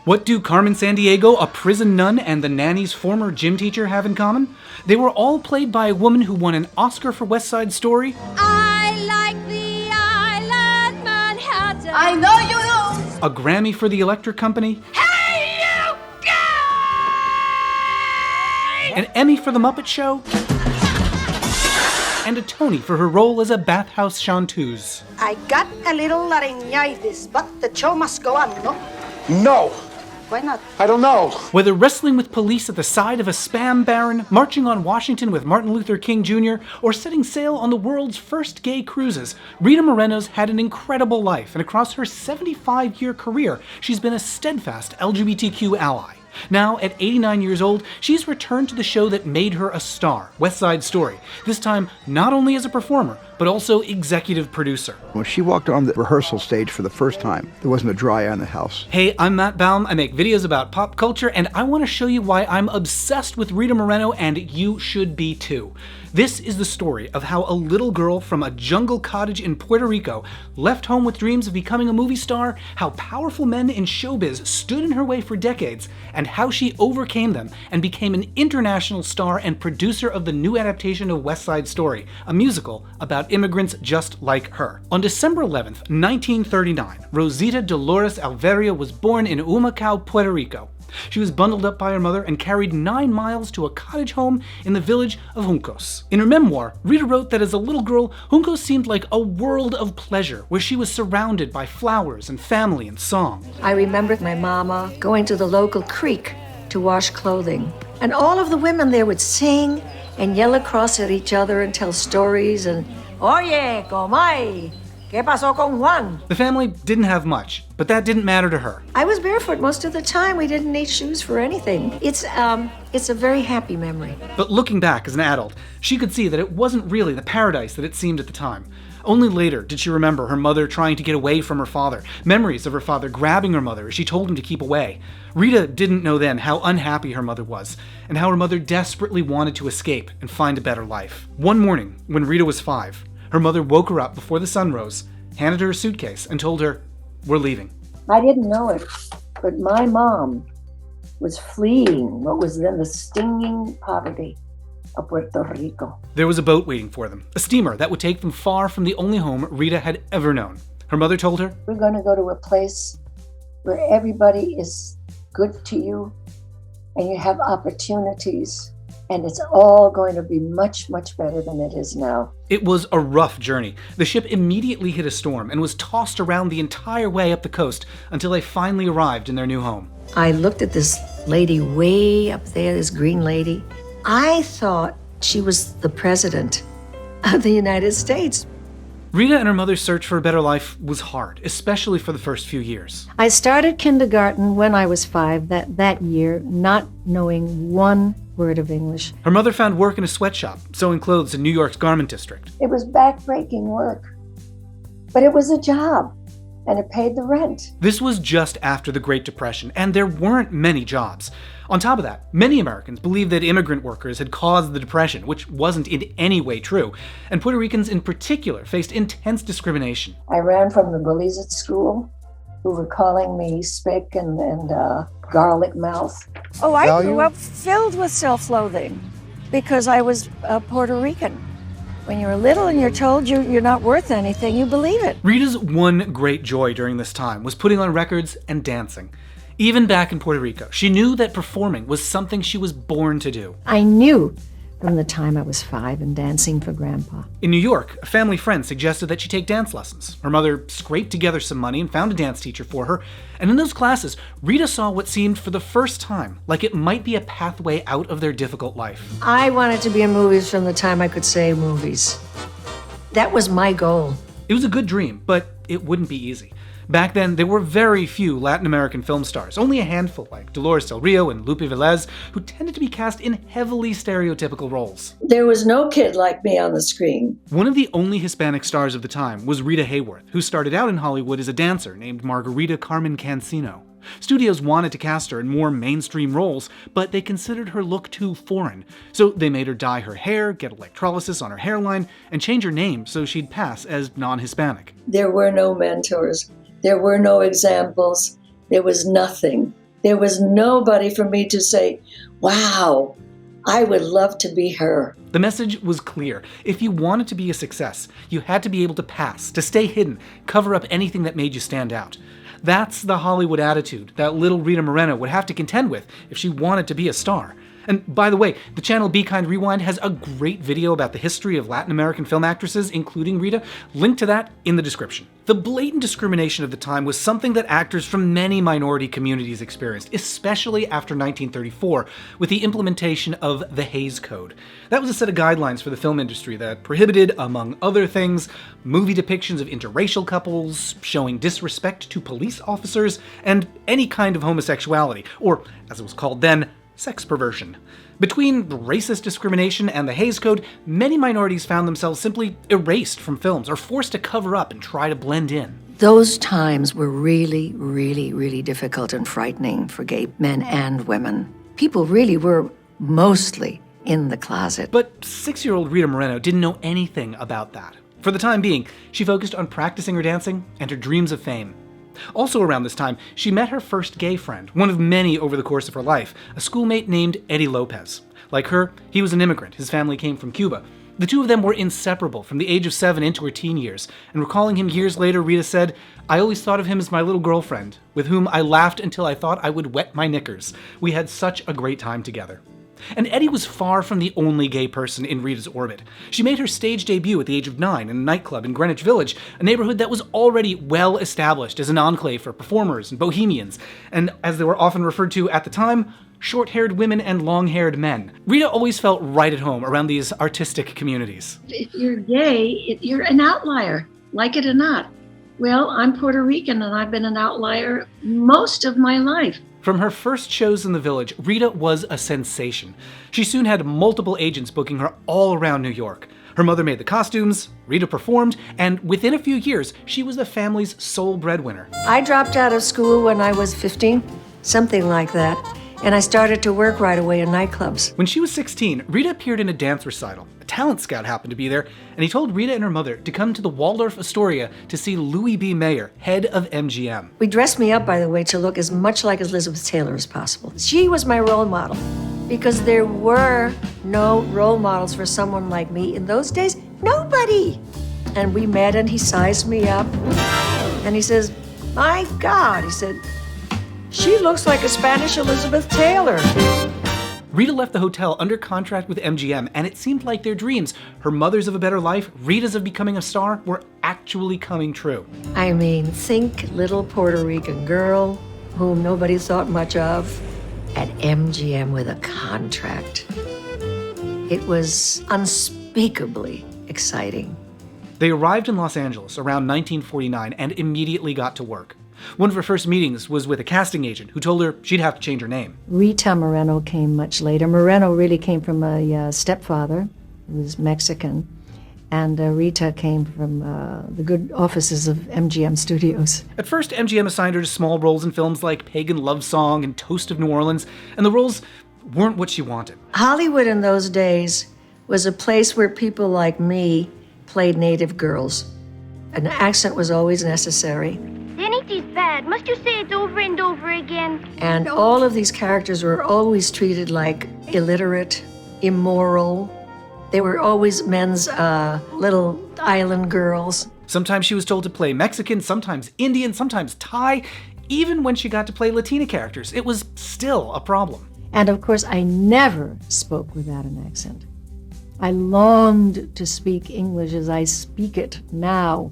What do Carmen Sandiego, a prison nun, and the nanny's former gym teacher have in common? They were all played by a woman who won an Oscar for West Side Story. I like the island Manhattan. I know you do. A Grammy for the Electric Company. Hey, you guys! An Emmy for The Muppet Show. And a Tony for her role as a bathhouse chanteuse. I got a little laryngitis, but the show must go on, no? No. Why not? I don't know. Whether wrestling with police at the side of a spam baron, marching on Washington with Martin Luther King Jr., or setting sail on the world's first gay cruises, Rita Moreno's had an incredible life, and across her 75-year career, she's been a steadfast LGBTQ ally. Now, at 89 years old, she's returned to the show that made her a star, West Side Story, this time not only as a performer, but also executive producer. When she walked on the rehearsal stage for the first time, there wasn't a dry eye in the house. Hey, I'm Matt Baum. I make videos about pop culture, and I want to show you why I'm obsessed with Rita Moreno, and you should be too. This is the story of how a little girl from a jungle cottage in Puerto Rico left home with dreams of becoming a movie star, how powerful men in showbiz stood in her way for decades, and how she overcame them and became an international star and producer of the new adaptation of West Side Story, a musical about immigrants just like her. On December 11th, 1939, Rosita Dolores Alveria was born in Humacao, Puerto Rico. She was bundled up by her mother and carried 9 miles to a cottage home in the village of Juncos. In her memoir, Rita wrote that as a little girl, Juncos seemed like a world of pleasure, where she was surrounded by flowers and family and song. I remember my mama going to the local creek to wash clothing, and all of the women there would sing and yell across at each other and tell stories and, Oye, comay, ¿qué pasó con Juan? The family didn't have much, but that didn't matter to her. I was barefoot most of the time. We didn't need shoes for anything. It's a very happy memory. But looking back as an adult, she could see that it wasn't really the paradise that it seemed at the time. Only later did she remember her mother trying to get away from her father, memories of her father grabbing her mother as she told him to keep away. Rita didn't know then how unhappy her mother was, and how her mother desperately wanted to escape and find a better life. One morning, when Rita was 5, her mother woke her up before the sun rose, handed her a suitcase, and told her, "We're leaving." I didn't know it, but my mom was fleeing what was then the stinging poverty of Puerto Rico. There was a boat waiting for them, a steamer that would take them far from the only home Rita had ever known. Her mother told her, "We're going to go to a place where everybody is good to you and you have opportunities, and it's all going to be much, much better than it is now." It was a rough journey. The ship immediately hit a storm and was tossed around the entire way up the coast until they finally arrived in their new home. I looked at this lady way up there, this green lady. I thought she was the president of the United States. Rita and her mother's search for a better life was hard, especially for the first few years. I started kindergarten when I was 5 that year, not knowing one word of English. Her mother found work in a sweatshop, sewing clothes in New York's garment district. It was backbreaking work, but it was a job, and it paid the rent. This was just after the Great Depression, and there weren't many jobs. On top of that, many Americans believed that immigrant workers had caused the Depression, which wasn't in any way true, and Puerto Ricans in particular faced intense discrimination. I ran from the bullies at school, who were calling me spick and garlic mouth. Oh, I grew up filled with self-loathing because I was Puerto Rican. When you're little and you're told you're not worth anything, you believe it. Rita's one great joy during this time was putting on records and dancing. Even back in Puerto Rico, she knew that performing was something she was born to do. I knew from the time I was 5 and dancing for Grandpa. In New York, a family friend suggested that she take dance lessons. Her mother scraped together some money and found a dance teacher for her. And in those classes, Rita saw what seemed for the first time like it might be a pathway out of their difficult life. I wanted to be in movies from the time I could say movies. That was my goal. It was a good dream, but it wouldn't be easy. Back then, there were very few Latin American film stars, only a handful like Dolores Del Rio and Lupe Velez, who tended to be cast in heavily stereotypical roles. There was no kid like me on the screen. One of the only Hispanic stars of the time was Rita Hayworth, who started out in Hollywood as a dancer named Margarita Carmen Cancino. Studios wanted to cast her in more mainstream roles, but they considered her look too foreign. So they made her dye her hair, get electrolysis on her hairline, and change her name so she'd pass as non-Hispanic. There were no mentors. There were no examples. There was nothing. There was nobody for me to say, wow, I would love to be her. The message was clear. If you wanted to be a success, you had to be able to pass, to stay hidden, cover up anything that made you stand out. That's the Hollywood attitude that little Rita Moreno would have to contend with if she wanted to be a star. And by the way, the channel Be Kind Rewind has a great video about the history of Latin American film actresses, including Rita. Link to that in the description. The blatant discrimination of the time was something that actors from many minority communities experienced, especially after 1934, with the implementation of the Hays Code. That was a set of guidelines for the film industry that prohibited, among other things, movie depictions of interracial couples, showing disrespect to police officers, and any kind of homosexuality, or, as it was called then, sex perversion. Between racist discrimination and the Hays Code, many minorities found themselves simply erased from films or forced to cover up and try to blend in. Those times were really, really, really difficult and frightening for gay men and women. People really were mostly in the closet. But 6-year-old Rita Moreno didn't know anything about that. For the time being, she focused on practicing her dancing and her dreams of fame. Also around this time, she met her first gay friend, one of many over the course of her life, a schoolmate named Eddie Lopez. Like her, he was an immigrant. His family came from Cuba. The two of them were inseparable from the age of 7 into her teen years, and recalling him years later, Rita said, "I always thought of him as my little girlfriend, with whom I laughed until I thought I would wet my knickers. We had such a great time together." And Eddie was far from the only gay person in Rita's orbit. She made her stage debut at the age of 9 in a nightclub in Greenwich Village, a neighborhood that was already well established as an enclave for performers and bohemians, and as they were often referred to at the time, short-haired women and long-haired men. Rita always felt right at home around these artistic communities. If you're gay, you're an outlier, like it or not. Well, I'm Puerto Rican and I've been an outlier most of my life. From her first shows in the Village, Rita was a sensation. She soon had multiple agents booking her all around New York. Her mother made the costumes, Rita performed, and within a few years, she was the family's sole breadwinner. I dropped out of school when I was 15, something like that, and I started to work right away in nightclubs. When she was 16, Rita appeared in a dance recital. A talent scout happened to be there, and he told Rita and her mother to come to the Waldorf Astoria to see Louis B. Mayer, head of MGM. We dressed me up, by the way, to look as much like Elizabeth Taylor as possible. She was my role model, because there were no role models for someone like me in those days. Nobody. And we met, and he sized me up, and he says, "My God," he said, "she looks like a Spanish Elizabeth Taylor." Rita left the hotel under contract with MGM, and it seemed like their dreams, her mother's of a better life, Rita's of becoming a star, were actually coming true. I mean, think little Puerto Rican girl whom nobody thought much of at MGM with a contract. It was unspeakably exciting. They arrived in Los Angeles around 1949 and immediately got to work. One of her first meetings was with a casting agent who told her she'd have to change her name. Rita Moreno came much later. Moreno really came from a stepfather who was Mexican, and Rita came from the good offices of MGM Studios. At first, MGM assigned her to small roles in films like Pagan Love Song and Toast of New Orleans, and the roles weren't what she wanted. Hollywood in those days was a place where people like me played native girls. An accent was always necessary. It is bad. Must you say it over and over again? And all of these characters were always treated like illiterate, immoral. They were always men's little island girls. Sometimes she was told to play Mexican, sometimes Indian, sometimes Thai. Even when she got to play Latina characters, it was still a problem. And of course, I never spoke without an accent. I longed to speak English as I speak it now.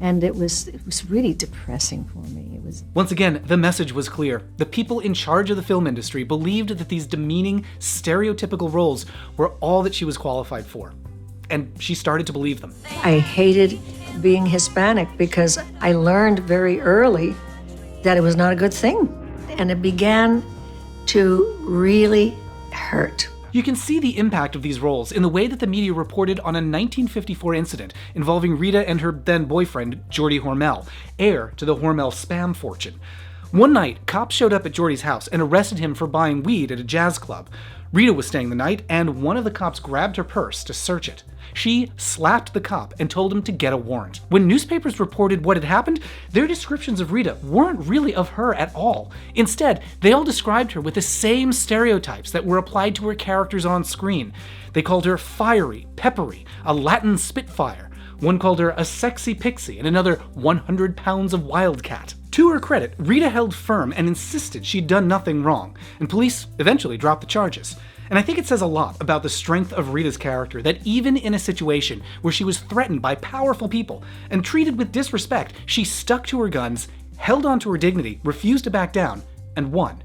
And it was really depressing for me. It was. Once again, the message was clear. The people in charge of the film industry believed that these demeaning, stereotypical roles were all that she was qualified for. And she started to believe them. I hated being Hispanic because I learned very early that it was not a good thing. And it began to really hurt. You can see the impact of these roles in the way that the media reported on a 1954 incident involving Rita and her then boyfriend, Geordie Hormel, heir to the Hormel spam fortune. One night, cops showed up at Jordy's house and arrested him for buying weed at a jazz club. Rita was staying the night, and one of the cops grabbed her purse to search it. She slapped the cop and told him to get a warrant. When newspapers reported what had happened, their descriptions of Rita weren't really of her at all. Instead, they all described her with the same stereotypes that were applied to her characters on screen. They called her fiery, peppery, a Latin spitfire. One called her a sexy pixie, and another 100 pounds of wildcat. To her credit, Rita held firm and insisted she'd done nothing wrong, and police eventually dropped the charges. And I think it says a lot about the strength of Rita's character that even in a situation where she was threatened by powerful people and treated with disrespect, she stuck to her guns, held on to her dignity, refused to back down, and won.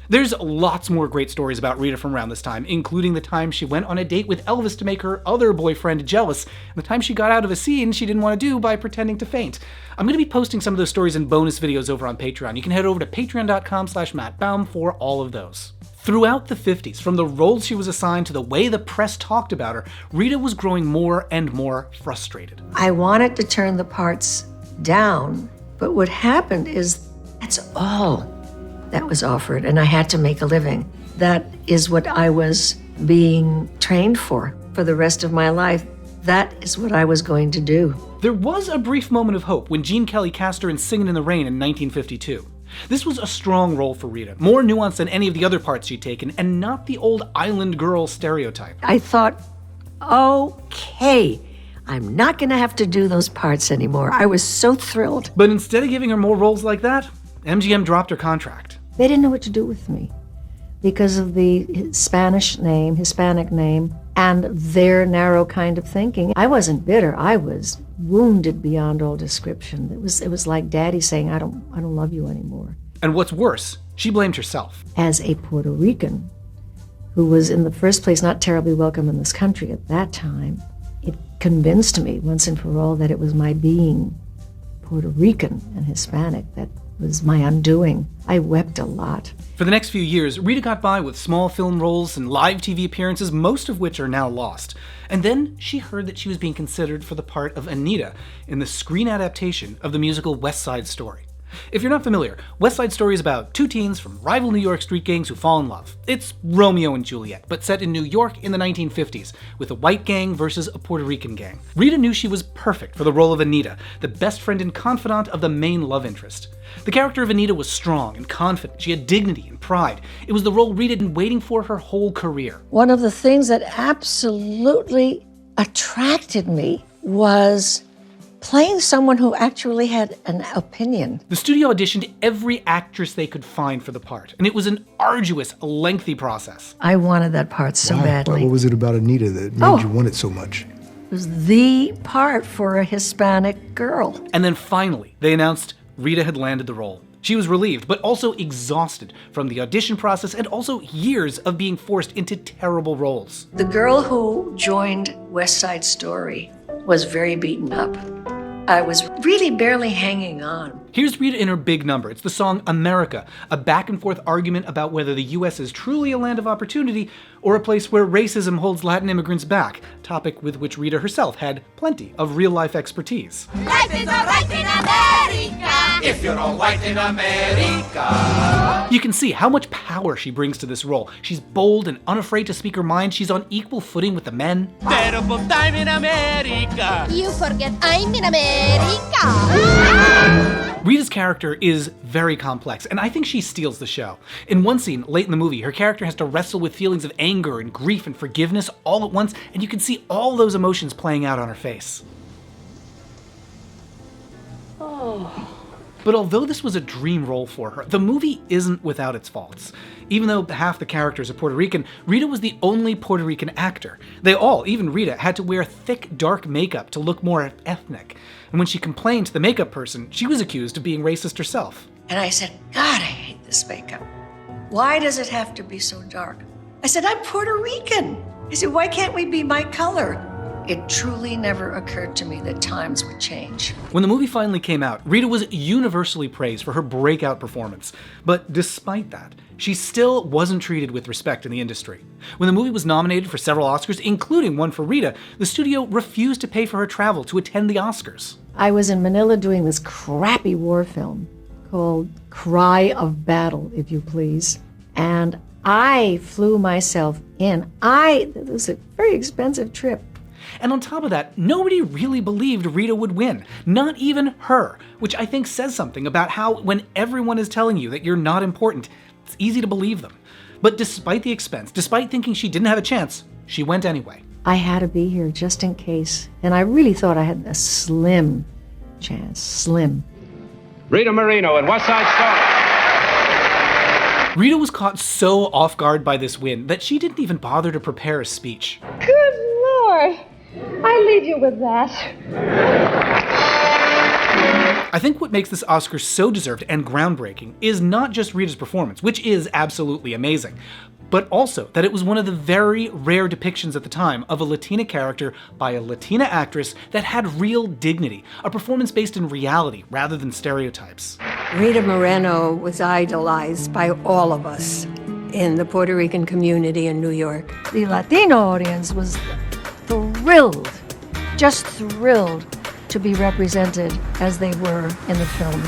There's lots more great stories about Rita from around this time, including the time she went on a date with Elvis to make her other boyfriend jealous, and the time she got out of a scene she didn't want to do by pretending to faint. I'm going to be posting some of those stories in bonus videos over on Patreon. You can head over to patreon.com/mattbaum for all of those. Throughout the 50s, from the roles she was assigned to the way the press talked about her, Rita was growing more and more frustrated. I wanted to turn the parts down, but what happened is that's all that was offered, and I had to make a living. That is what I was being trained for the rest of my life. That is what I was going to do. There was a brief moment of hope when Gene Kelly cast her in Singin' in the Rain in 1952. This was a strong role for Rita, more nuanced than any of the other parts she'd taken, and not the old island girl stereotype. I thought, okay, I'm not gonna have to do those parts anymore. I was so thrilled. But instead of giving her more roles like that, MGM dropped her contract. They didn't know what to do with me because of the Hispanic name, and their narrow kind of thinking. I wasn't bitter. I was wounded beyond all description. It was like Daddy saying, I don't love you anymore. And what's worse, she blamed herself. As a Puerto Rican who was in the first place not terribly welcome in this country at that time, it convinced me once and for all that it was my being Puerto Rican and Hispanic that was my undoing. I wept a lot. For the next few years, Rita got by with small film roles and live TV appearances, most of which are now lost. And then she heard that she was being considered for the part of Anita in the screen adaptation of the musical West Side Story. If you're not familiar, West Side Story is about two teens from rival New York street gangs who fall in love. It's Romeo and Juliet, but set in New York in the 1950s, with a white gang versus a Puerto Rican gang. Rita knew she was perfect for the role of Anita, the best friend and confidant of the main love interest. The character of Anita was strong and confident. She had dignity and pride. It was the role Rita had been waiting for her whole career. One of the things that absolutely attracted me was playing someone who actually had an opinion. The studio auditioned every actress they could find for the part, and it was an arduous, lengthy process. I wanted that part so badly. What was it about Anita that made you want it so much? It was the part for a Hispanic girl. And then finally, they announced Rita had landed the role. She was relieved, but also exhausted from the audition process and also years of being forced into terrible roles. The girl who joined West Side Story was very beaten up. I was really barely hanging on. Here's Rita in her big number. It's the song America, a back and forth argument about whether the US is truly a land of opportunity or a place where racism holds Latin immigrants back, a topic with which Rita herself had plenty of real-life expertise. Life is alright in America if you're all white in America. You can see how much power she brings to this role. She's bold and unafraid to speak her mind. She's on equal footing with the men. Terrible time in America. You forget I'm in America. Rita's character is very complex, and I think she steals the show. In one scene, late in the movie, her character has to wrestle with feelings of anger and grief and forgiveness all at once, and you can see all those emotions playing out on her face. But although this was a dream role for her, the movie isn't without its faults. Even though half the characters are Puerto Rican, Rita was the only Puerto Rican actor. They all, even Rita, had to wear thick, dark makeup to look more ethnic. And when she complained to the makeup person, she was accused of being racist herself. And I said, God, I hate this makeup. Why does it have to be so dark? I said, I'm Puerto Rican. I said, why can't we be my color? It truly never occurred to me that times would change. When the movie finally came out, Rita was universally praised for her breakout performance. But despite that, she still wasn't treated with respect in the industry. When the movie was nominated for several Oscars, including one for Rita, the studio refused to pay for her travel to attend the Oscars. I was in Manila doing this crappy war film called Cry of Battle, if you please. And I flew myself in. It was a very expensive trip. And on top of that, nobody really believed Rita would win. Not even her, which I think says something about how when everyone is telling you that you're not important, it's easy to believe them. But despite the expense, despite thinking she didn't have a chance, she went anyway. I had to be here just in case. And I really thought I had a slim chance. Slim. Rita Moreno and West Side Story. Rita was caught so off guard by this win that she didn't even bother to prepare a speech. Good Lord. I leave you with that. I think what makes this Oscar so deserved and groundbreaking is not just Rita's performance, which is absolutely amazing, but also that it was one of the very rare depictions at the time of a Latina character by a Latina actress that had real dignity, a performance based in reality rather than stereotypes. Rita Moreno was idolized by all of us in the Puerto Rican community in New York. The Latino audience was thrilled, just thrilled to be represented as they were in the film.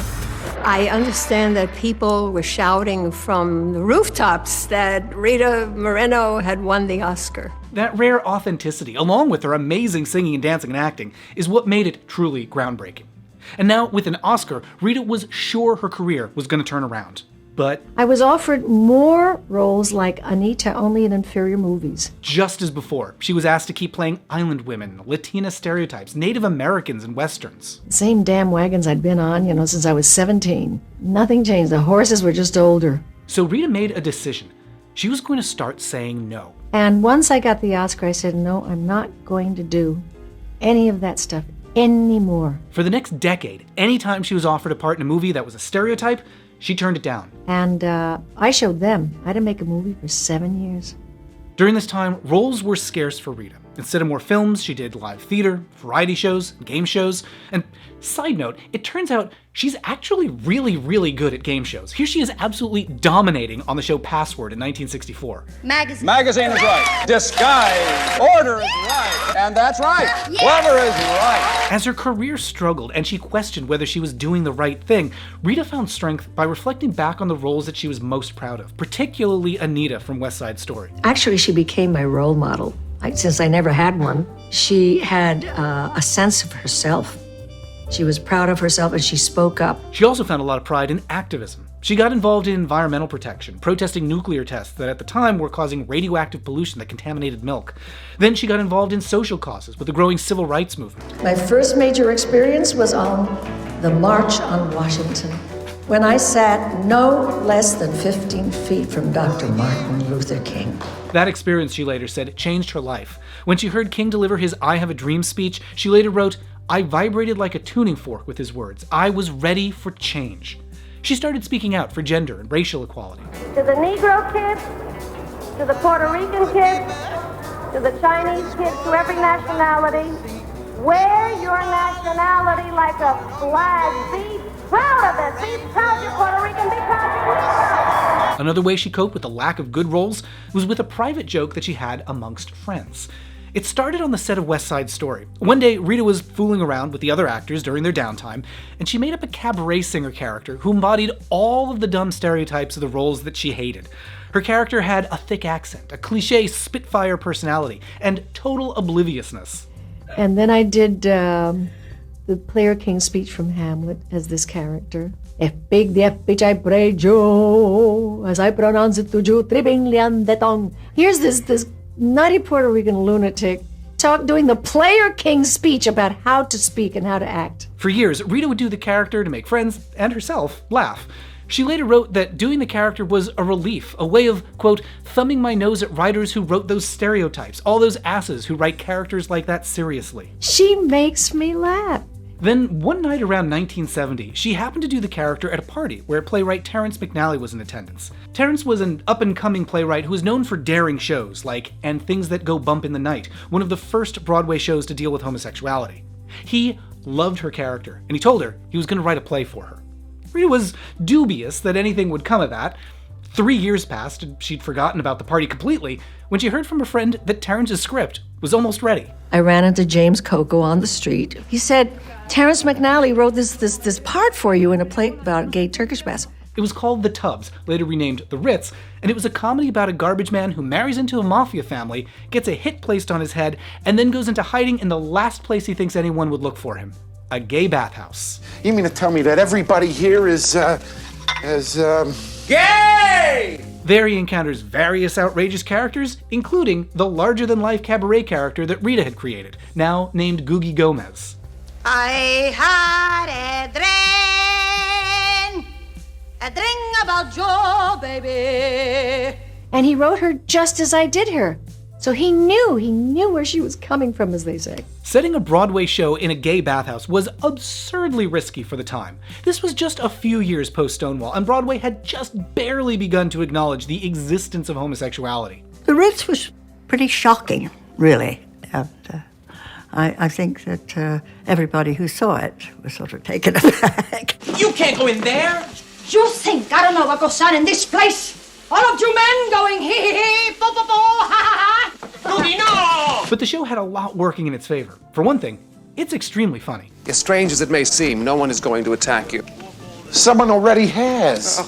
I understand that people were shouting from the rooftops that Rita Moreno had won the Oscar. That rare authenticity, along with her amazing singing and dancing and acting, is what made it truly groundbreaking. And now, with an Oscar, Rita was sure her career was going to turn around. But I was offered more roles like Anita, only in inferior movies. Just as before, she was asked to keep playing island women, Latina stereotypes, Native Americans in westerns. Same damn wagons I'd been on, since I was 17. Nothing changed. The horses were just older. So Rita made a decision. She was going to start saying no. And once I got the Oscar, I said, no, I'm not going to do any of that stuff anymore. For the next decade, anytime she was offered a part in a movie that was a stereotype, she turned it down. And I showed them. I had to make a movie for 7 years. During this time, roles were scarce for Rita. Instead of more films, she did live theater, variety shows, game shows, and side note, it turns out she's actually really, really good at game shows. Here she is absolutely dominating on the show Password in 1964. Magazine is right. Disguise. Order is right. And that's right. Clever is right. As her career struggled and she questioned whether she was doing the right thing, Rita found strength by reflecting back on the roles that she was most proud of, particularly Anita from West Side Story. Actually, she became my role model. Since I never had one, she had a sense of herself. She was proud of herself and she spoke up. She also found a lot of pride in activism. She got involved in environmental protection, protesting nuclear tests that at the time were causing radioactive pollution that contaminated milk. Then she got involved in social causes with the growing civil rights movement. My first major experience was on the March on Washington, when I sat no less than 15 feet from Dr. Martin Luther King. That experience, she later said, changed her life. When she heard King deliver his I Have a Dream speech, she later wrote, "I vibrated like a tuning fork with his words. I was ready for change." She started speaking out for gender and racial equality. To the Negro kids, to the Puerto Rican kids, to the Chinese kids, to every nationality, wear your nationality like a flag. Be proud of it. Be proud you're Puerto Rican. Be proud you're Negro. Another way she coped with the lack of good roles was with a private joke that she had amongst friends. It started on the set of West Side Story. One day, Rita was fooling around with the other actors during their downtime, and she made up a cabaret singer character who embodied all of the dumb stereotypes of the roles that she hated. Her character had a thick accent, a cliché spitfire personality, and total obliviousness. And then I did the Player King speech from Hamlet as this character. F big the F which I pray Joe, as I pronounce it to you, tripping lian de tong. Here's this nutty Puerto Rican lunatic doing the Player King speech about how to speak and how to act. For years, Rita would do the character to make friends and herself laugh. She later wrote that doing the character was a relief, a way of, quote, thumbing my nose at writers who wrote those stereotypes, all those asses who write characters like that seriously. She makes me laugh. Then, one night around 1970, she happened to do the character at a party where playwright Terrence McNally was in attendance. Terrence was an up-and-coming playwright who was known for daring shows like And Things That Go Bump in the Night, one of the first Broadway shows to deal with homosexuality. He loved her character, and he told her he was going to write a play for her. Rita was dubious that anything would come of that. 3 years passed and she'd forgotten about the party completely when she heard from a friend that Terence's script was almost ready. I ran into James Coco on the street. He said, Terence McNally wrote this part for you in a play about gay Turkish baths. It was called The Tubs, later renamed The Ritz, and it was a comedy about a garbage man who marries into a mafia family, gets a hit placed on his head, and then goes into hiding in the last place he thinks anyone would look for him. A gay bathhouse. You mean to tell me that everybody here is gay? There he encounters various outrageous characters, including the larger-than-life cabaret character that Rita had created, now named Googie Gomez. I had a dream about Joe, baby. And he wrote her just as I did her. So he knew where she was coming from, as they say. Setting a Broadway show in a gay bathhouse was absurdly risky for the time. This was just a few years post-Stonewall, and Broadway had just barely begun to acknowledge the existence of homosexuality. The Ritz was pretty shocking, really. I think that everybody who saw it was sort of taken aback. You can't go in there! You think I don't know what goes on in this place? All of you men going hee hee hee, bo bo bo, ha ha ha! Rudy, no! But the show had a lot working in its favor. For one thing, it's extremely funny. As strange as it may seem, no one is going to attack you. Someone already has.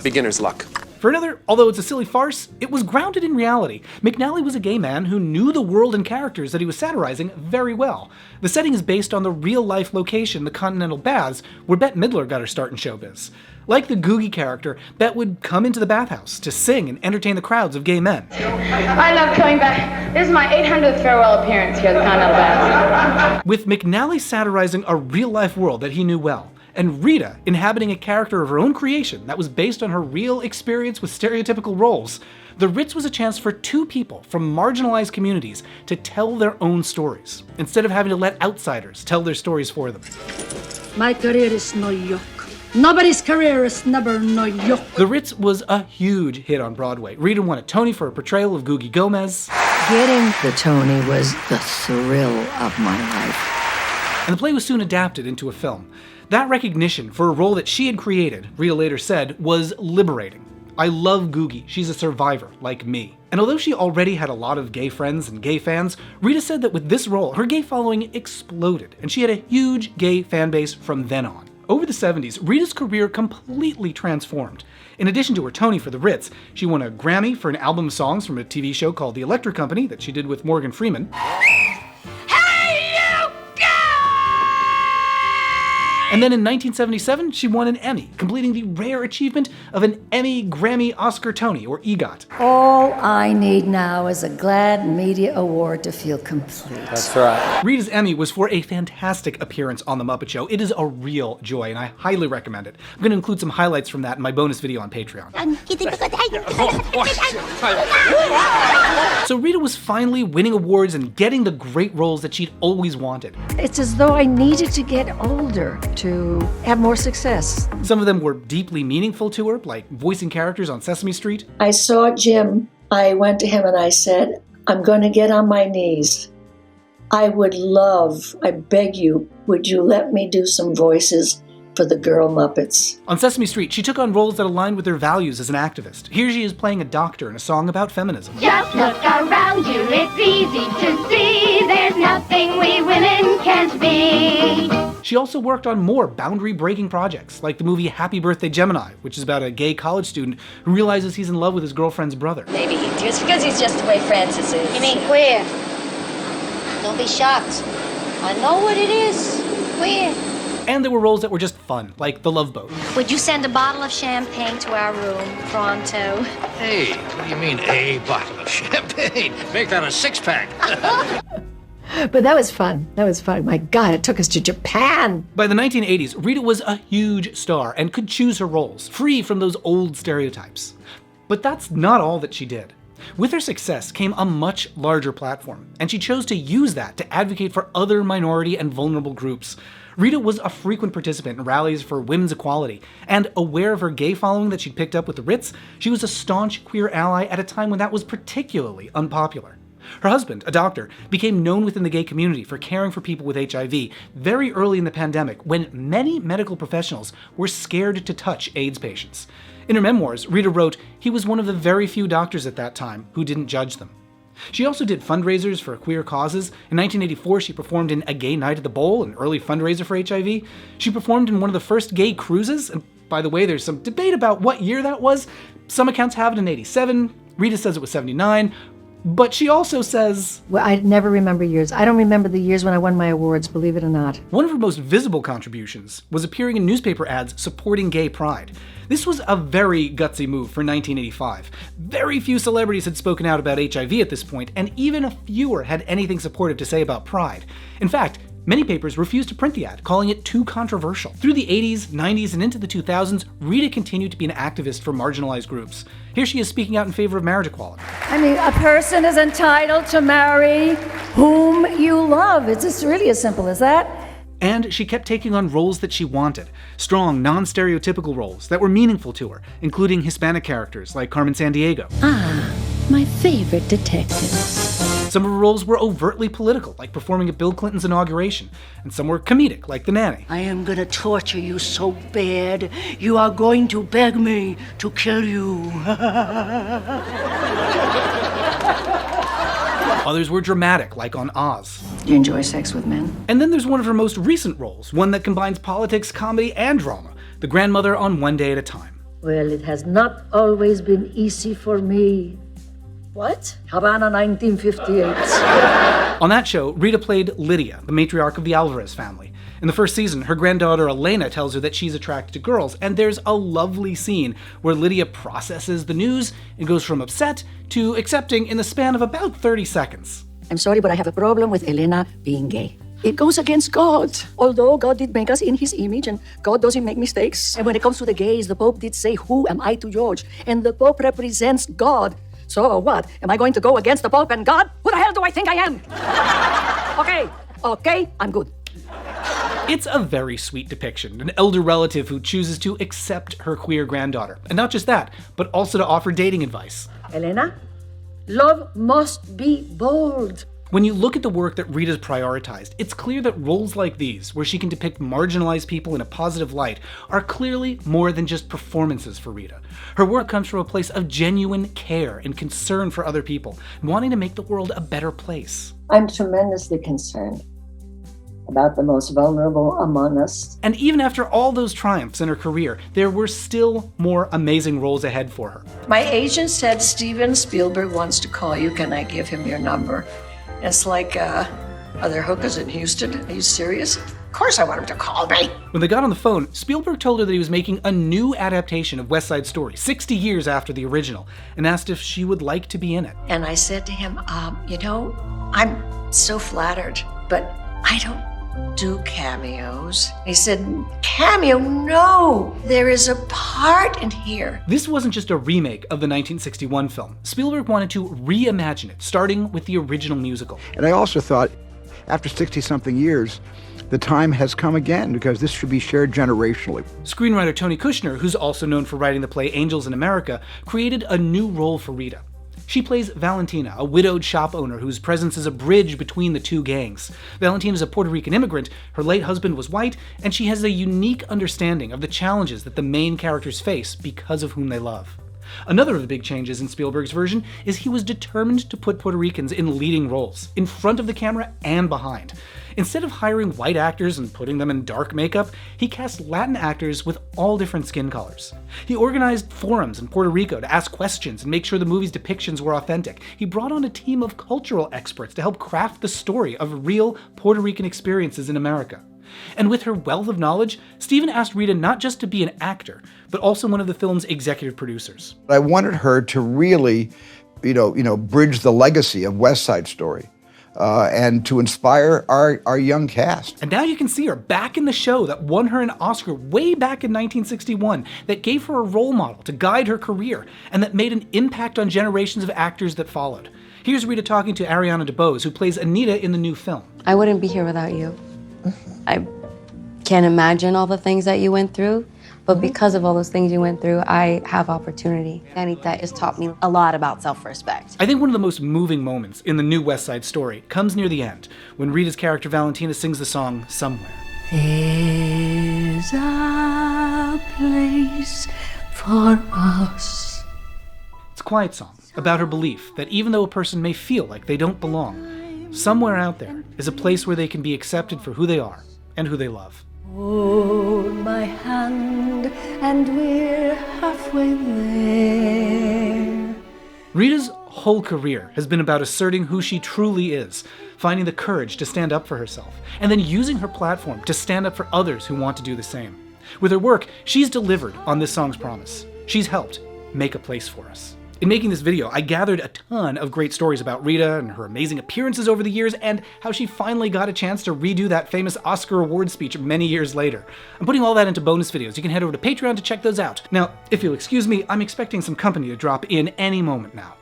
Beginner's luck. For another, although it's a silly farce, it was grounded in reality. McNally was a gay man who knew the world and characters that he was satirizing very well. The setting is based on the real-life location, the Continental Baths, where Bette Midler got her start in showbiz. Like the Googie character, Bette would come into the bathhouse to sing and entertain the crowds of gay men. I love coming back. This is my 800th farewell appearance here at the Continental Baths. With McNally satirizing a real-life world that he knew well, and Rita inhabiting a character of her own creation that was based on her real experience with stereotypical roles, The Ritz was a chance for two people from marginalized communities to tell their own stories, instead of having to let outsiders tell their stories for them. My career is no yoke. Nobody's career is never no yoke. The Ritz was a huge hit on Broadway. Rita won a Tony for her portrayal of Googie Gomez. Getting the Tony was the thrill of my life. And the play was soon adapted into a film. That recognition for a role that she had created, Rita later said, was liberating. I love Googie. She's a survivor, like me. And although she already had a lot of gay friends and gay fans, Rita said that with this role, her gay following exploded, and she had a huge gay fan base from then on. Over the 70s, Rita's career completely transformed. In addition to her Tony for The Ritz, she won a Grammy for an album of songs from a TV show called The Electric Company that she did with Morgan Freeman. And then in 1977, she won an Emmy, completing the rare achievement of an Emmy, Grammy, Oscar, Tony, or EGOT. All I need now is a GLAAD Media Award to feel complete. That's right. Rita's Emmy was for a fantastic appearance on The Muppet Show. It is a real joy, and I highly recommend it. I'm going to include some highlights from that in my bonus video on Patreon. So Rita was finally winning awards and getting the great roles that she'd always wanted. It's as though I needed to get older to have more success. Some of them were deeply meaningful to her, like voicing characters on Sesame Street. I saw Jim. I went to him and I said, I'm going to get on my knees. I beg you, would you let me do some voices for the Girl Muppets? On Sesame Street, she took on roles that aligned with her values as an activist. Here she is playing a doctor in a song about feminism. Just look around you, it's easy to see. There's nothing we women can't be. She also worked on more boundary-breaking projects, like the movie Happy Birthday Gemini, which is about a gay college student who realizes he's in love with his girlfriend's brother. Maybe just because he's just the way Francis is. You mean queer? Don't be shocked. I know what it is. Queer. And there were roles that were just fun, like The Love Boat. Would you send a bottle of champagne to our room pronto? Hey, what do you mean, a bottle of champagne? Make that a six-pack. But that was fun. That was fun. My God, it took us to Japan. By the 1980s, Rita was a huge star and could choose her roles, free from those old stereotypes. But that's not all that she did. With her success came a much larger platform, and she chose to use that to advocate for other minority and vulnerable groups. Rita was a frequent participant in rallies for women's equality, and aware of her gay following that she'd picked up with the Ritz, she was a staunch queer ally at a time when that was particularly unpopular. Her husband, a doctor, became known within the gay community for caring for people with HIV very early in the pandemic, when many medical professionals were scared to touch AIDS patients. In her memoirs, Rita wrote, "He was one of the very few doctors at that time who didn't judge them." She also did fundraisers for queer causes. In 1984, she performed in A Gay Night at the Bowl, an early fundraiser for HIV. She performed in one of the first gay cruises, and by the way, there's some debate about what year that was. Some accounts have it in 87, Rita says it was 79, but she also says, Well, I never remember years. I don't remember the years when I won my awards, believe it or not. One of her most visible contributions was appearing in newspaper ads supporting gay pride. This was a very gutsy move for 1985. Very few celebrities had spoken out about HIV at this point, and even fewer had anything supportive to say about pride. In fact, many papers refused to print the ad, calling it too controversial. Through the 80s, 90s, and into the 2000s, Rita continued to be an activist for marginalized groups. Here she is speaking out in favor of marriage equality. I mean, a person is entitled to marry whom you love. It's just really as simple as that. And she kept taking on roles that she wanted. Strong, non-stereotypical roles that were meaningful to her, including Hispanic characters like Carmen Sandiego. My favorite detectives. Some of her roles were overtly political, like performing at Bill Clinton's inauguration, and some were comedic, like The Nanny. I am gonna torture you so bad, you are going to beg me to kill you. Others were dramatic, like on Oz. Do you enjoy sex with men? And then there's one of her most recent roles, one that combines politics, comedy, and drama, the grandmother on One Day at a Time. Well, it has not always been easy for me. What? Havana, 1958. On that show, Rita played Lydia, the matriarch of the Alvarez family. In the first season, her granddaughter Elena tells her that she's attracted to girls, and there's a lovely scene where Lydia processes the news and goes from upset to accepting in the span of about 30 seconds. I'm sorry, but I have a problem with Elena being gay. It goes against God. Although God did make us in his image and God doesn't make mistakes. And when it comes to the gays, the Pope did say, "Who am I to George?" And the Pope represents God. So what? Am I going to go against the Pope and God? Who the hell do I think I am? Okay, I'm good. It's a very sweet depiction, an elder relative who chooses to accept her queer granddaughter. And not just that, but also to offer dating advice. Elena, love must be bold. When you look at the work that Rita's prioritized, it's clear that roles like these, where she can depict marginalized people in a positive light, are clearly more than just performances for Rita. Her work comes from a place of genuine care and concern for other people, wanting to make the world a better place. I'm tremendously concerned about the most vulnerable among us. And even after all those triumphs in her career, there were still more amazing roles ahead for her. My agent said Steven Spielberg wants to call you. Can I give him your number? It's like, are there hookers in Houston? Are you serious? Of course I want him to call me. When they got on the phone, Spielberg told her that he was making a new adaptation of West Side Story, 60 years after the original, and asked if she would like to be in it. And I said to him, I'm so flattered, but I don't do cameos. He said, cameo? No, there is a part in here. This wasn't just a remake of the 1961 film. Spielberg wanted to reimagine it, starting with the original musical. And I also thought, after 60-something years, the time has come again, because this should be shared generationally. Screenwriter Tony Kushner, who's also known for writing the play Angels in America, created a new role for Rita. She plays Valentina, a widowed shop owner whose presence is a bridge between the two gangs. Valentina is a Puerto Rican immigrant, her late husband was white, and she has a unique understanding of the challenges that the main characters face because of whom they love. Another of the big changes in Spielberg's version is he was determined to put Puerto Ricans in leading roles, in front of the camera and behind. Instead of hiring white actors and putting them in dark makeup, he cast Latin actors with all different skin colors. He organized forums in Puerto Rico to ask questions and make sure the movie's depictions were authentic. He brought on a team of cultural experts to help craft the story of real Puerto Rican experiences in America. And with her wealth of knowledge, Steven asked Rita not just to be an actor, but also one of the film's executive producers. I wanted her to really, bridge the legacy of West Side Story. And to inspire our young cast. And now you can see her back in the show that won her an Oscar way back in 1961, that gave her a role model to guide her career, and that made an impact on generations of actors that followed. Here's Rita talking to Ariana DeBose, who plays Anita in the new film. I wouldn't be here without you. I can't imagine all the things that you went through, but because of all those things you went through, I have opportunity. Anita has taught me a lot about self-respect. I think one of the most moving moments in the new West Side Story comes near the end, when Rita's character Valentina sings the song Somewhere. There's a place for us. It's a quiet song about her belief that even though a person may feel like they don't belong, somewhere out there is a place where they can be accepted for who they are and who they love. Hold my hand and we're halfway there. Rita's whole career has been about asserting who she truly is, finding the courage to stand up for herself, and then using her platform to stand up for others who want to do the same. With her work, she's delivered on this song's promise. She's helped make a place for us. In making this video, I gathered a ton of great stories about Rita and her amazing appearances over the years and how she finally got a chance to redo that famous Oscar award speech many years later. I'm putting all that into bonus videos. You can head over to Patreon to check those out. Now, if you'll excuse me, I'm expecting some company to drop in any moment now.